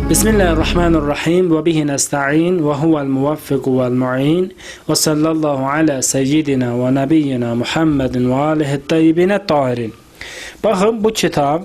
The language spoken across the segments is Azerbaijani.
Bismillahirrahmanirrahim ve bihi nesta'in ve huvel muvaffiq vel mu'in ve sallallahu ala seyyidina ve nebiyyina Muhammedin ve alihi tayyibine tahirin. Baxın, bu kitab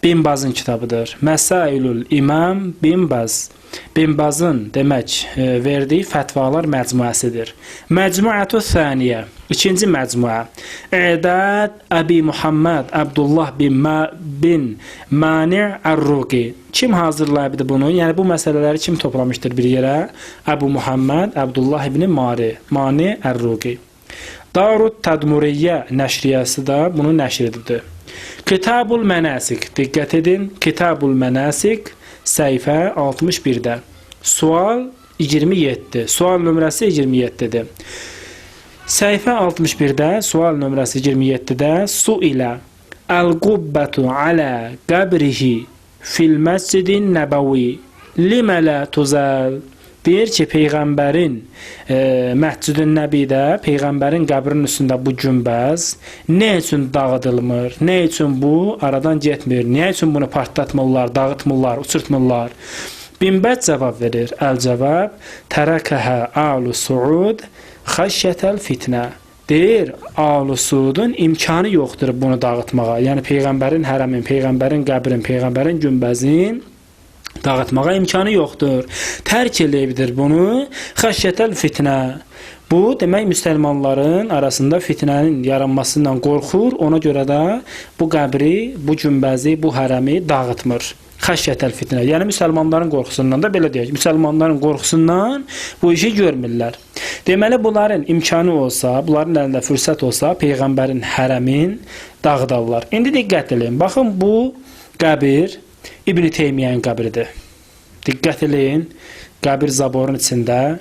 Bin Bazın kitabıdır. Məsailul İmam Bin Baz. Bin Bazın demək verdiyi fətvalar məcmuəsidir. Məcmuətü Thaniyə, ikinci məcmuə. İdad Əbi Muhammed Abdullah bin Mani' Ər-Ruqi. Kim hazırlayıbdı bunu? Yəni bu məsələləri kim toplamışdır bir yerə? Əbu Muhammed Abdullah ibn Mani' Ər-Ruqi. Darut Tədmuriyyə nəşriyyəsi də bunu nəşr edibdir. Kitabul Mənasik, diqqət edin. Kitabul Mənasik səhifə 61-də. Sual 27. Sual nömrəsi 27-dir. Səhifə 61-də, sual nömrəsi 27-də su ilə Əl-Qubbətu alə qəbrihi fil məscidin nəbəvi limə lə tuzəl. Deyir ki, Peyğəmbərin Məscid-ün Nəbidə, Peyğəmbərin qəbrinin üstündə bu günbəz nə üçün dağıdılmır, nə üçün bu aradan getmir, nə üçün bunu partlatmırlar, dağıtmırlar, uçurtmırlar? Bin Baz cavab verir. Əl-cavab, tərəkəhə əl-u suud xəşyətəl fitnə. Deyir, Əl-u Suudun imkanı yoxdur bunu dağıtmağa. Yəni, Peyğəmbərin hərəmin, Peyğəmbərin qəbrin, Peyğəmbərin günbəzin dağıtmağa imkanı yoxdur. Tərk eləyibdir bunu. Xəşyətəl fitnə. Bu, demək, müsəlmanların arasında fitnənin yaranmasından qorxur. Ona görə də bu qəbri, bu günbəzi, bu hərəmi dağıtmır. Xəşyətəl fitnə. Yəni, müsəlmanların qorxusundan da belə deyək. Müsəlmanların qorxusundan bu işi görmürlər. Deməli, bunların imkanı olsa, bunların əlində fürsət olsa, Peyğəmbərin hərəmin dağıdarlar. İndi diqqət edin. Baxın, bu qəbir İbn-i Teymiyyənin qəbridir. Diqqət edin, qəbir zaborun içində,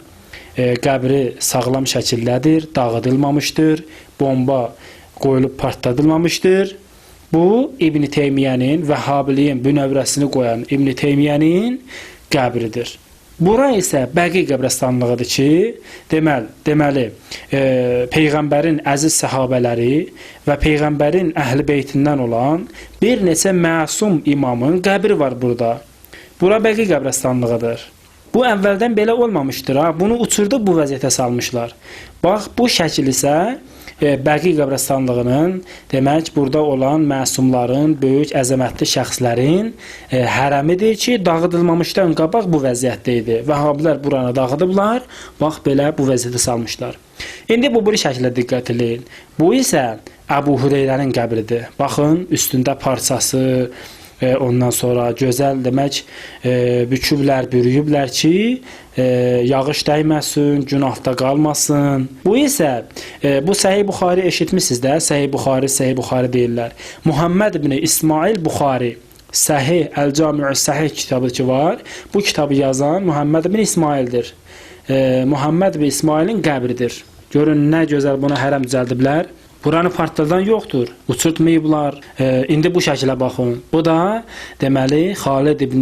qəbri sağlam şəkildədir, dağıdılmamışdır, bomba qoyulub partladılmamışdır. Bu, İbn-i Teymiyyənin, Vəhhabiliyin bünövrəsini qoyan İbn-i Teymiyyənin qəbridir. Bura isə Bəqi qəbirstanlığıdır ki, deməli, Peyğəmbərin əziz səhabələri və Peyğəmbərin əhl-i beytindən olan bir neçə məsum imamın qəbri var burada. Bura Bəqi qəbirstanlığıdır. Bu əvvəldən belə olmamışdır. Bunu uçurdu, bu vəziyyətə salmışlar. Bax, bu şəkil isə Bəqi qəbirstanlığının, demək, burada olan məsumların, böyük, əzəmətli şəxslərin hərəmidir ki, dağıdılmamışdan qabaq bu vəziyyətdə idi. Vəhhabilər buranı dağıdıblar, bax, belə bu vəziyyətə salmışlar. İndi bu bir şəkildə diqqət edin. Bu isə Əbu Hüreyrənin qəbridir. Baxın, üstündə parçası, ondan sonra gözəl, demək, büküblər, bürüyüblər ki, yağış dəyməsin, günahda qalmasın. Bu isə, bu Səhih Buxari eşitmişsiniz də, Səhih Buxari deyirlər. Muhammed ibn İsmail Buxari, Səhih, Əl-Cami'ü Səhih kitabı ki var, bu kitabı yazan Muhammed ibn İsmaildir. Muhammed ibn İsmailin qəbridir. Görün, nə gözəl buna hərəm düzəldiblər. Buranı partladan yoxdur, uçurtmayıblar. İndi bu şəkilə baxın. Bu da, deməli, Xalid ibn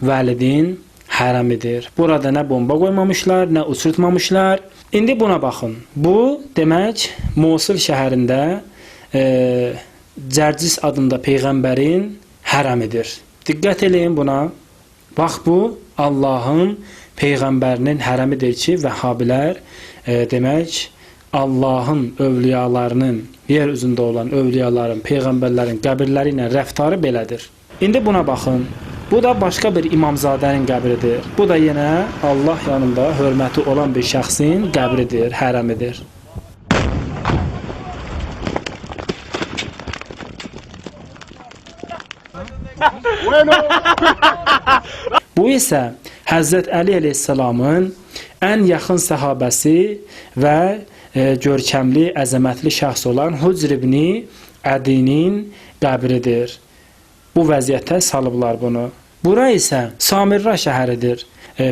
Vəlidin hərəmidir. Burada nə bomba qoymamışlar, nə uçurtmamışlar. İndi buna baxın. Bu, demək, Mosul şəhərində Cərcis adında Peyğəmbərin hərəmidir. Diqqət edin buna. Bax, bu, Allahın Peyğəmbərinin hərəmidir ki, Vəhhabilər, demək, Allahın övliyalarının, yer üzündə olan övliyaların, Peyğəmbərlərin qəbirləri ilə rəftarı belədir. İndi buna baxın. Bu da başqa bir imamzadənin qəbridir. Bu da yenə Allah yanında hörməti olan bir şəxsin qəbridir, hərəmidir. Bu isə Həzrət Əli əleyhissalamın ən yaxın səhabəsi və görkəmli, əzəmətli şəxs olan Hücr ibn Ədinin qəbridir. Bu vəziyyətə salıblar bunu. Bura isə Samirra şəhəridir.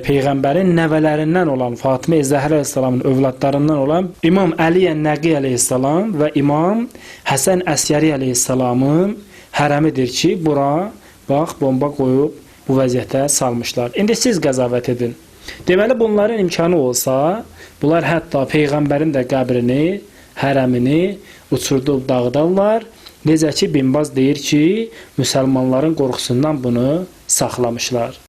Peyğəmbərin nəvələrindən olan Fatimə Zəhra əleyhissalamın övladlarından olan İmam Əli Nəqi əleyhissalam və İmam Həsən Əsgəri əleyhissalamın hərəmidir ki, bura, bax, bomba qoyub bu vəziyyətə salmışlar. İndi siz qəzavət edin. Deməli, bunların imkanı olsa, bunlar hətta Peyğəmbərin də qəbrini, hərəmini uçurdub dağıdarlar. Necə ki, Bin Baz deyir ki, müsəlmanların qorxusundan bunu saxlamışlar.